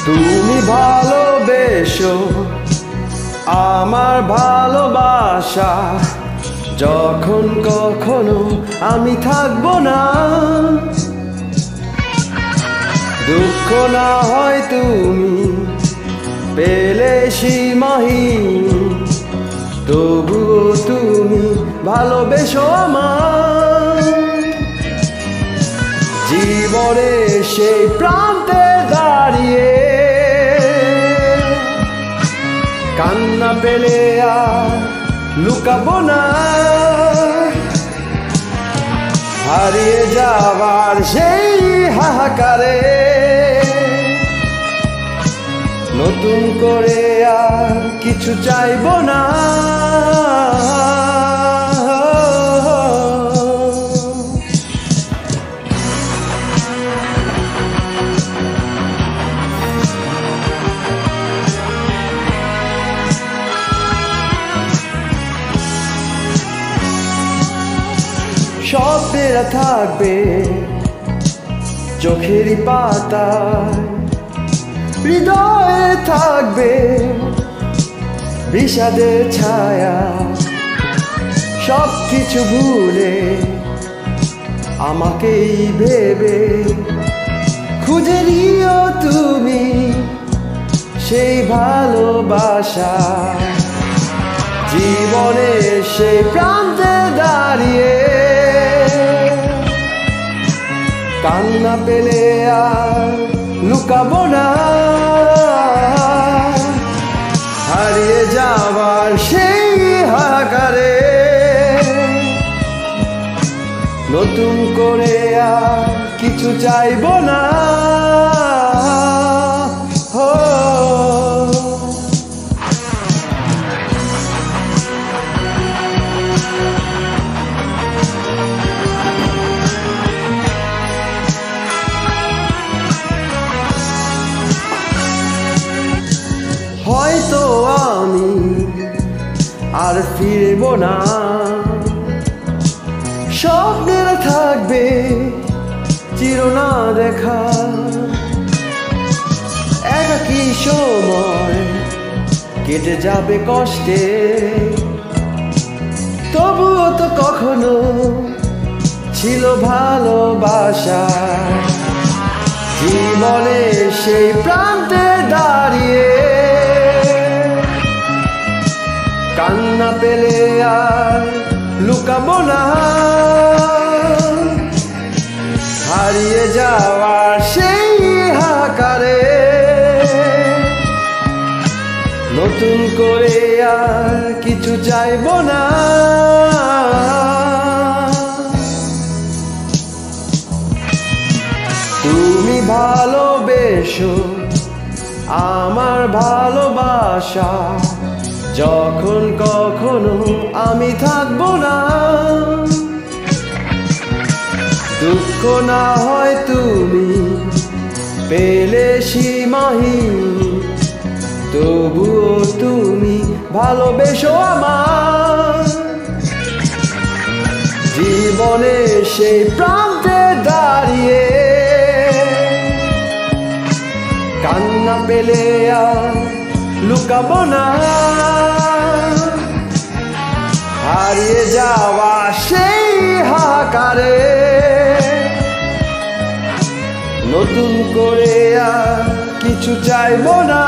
তুমি ভালোবেসো আমার ভালোবাসা, যখন কখনো আমি থাকবো না। দুঃখ না হয় তুমি পেলে সীমাহীন, তবুও তুমি ভালোবেসো আমার। জীবনে সেই প্রান্তে দাঁড়িয়ে কান্না পেলে আর লুকাবো না। হারিয়ে যাবার সেই হাহাকারে নতুন করে আর কিছু চাইবো না। স্বপ্নেরা থাকবে চোখের পাতায়, হৃদয়ে থাকবে বিষাদের ছায়া। সব কিছু ভুলে আমাকেই ভেবে খুঁজে নিও তুমি সেই ভালোবাসা। জীবনে সেই প্রান্তে দাঁড়িয়ে কান্না পেলে আর লুকাবো না। হারিয়ে যাবার সেই হাহাকারে নতুন করে আর কিছু চাইবো না। হয়তো আমি আর ফিরবো না, স্বপ্নের থাকবে চিরনা দেখা। একাকী সময় কেটে যাবে কষ্টে, তবুও তো কখনো ছিল ভালোবাসা। জীবনে সেই প্রান্তে দাঁড়িয়ে কান্না পেলে আর লুকাবো না। হারিয়ে যাওয়ার সেই হাহাকারে নতুন করে আর কিছু চাইবো না। তুমি ভালোবেসো আমার ভালোবাসা, যখন কখনো আমি থাকবো না। দুঃখ না হয় তুমি পেলে সীমাহীন, তবুও তুমি ভালোবেসো আমার। জীবনে সেই প্রান্তে দাঁড়িয়ে কান্না পেলে আর লুকাবো না। হারিয়ে যাওয়া সেই হাহাকারে নতুন করে আর কিছু চাইবো না।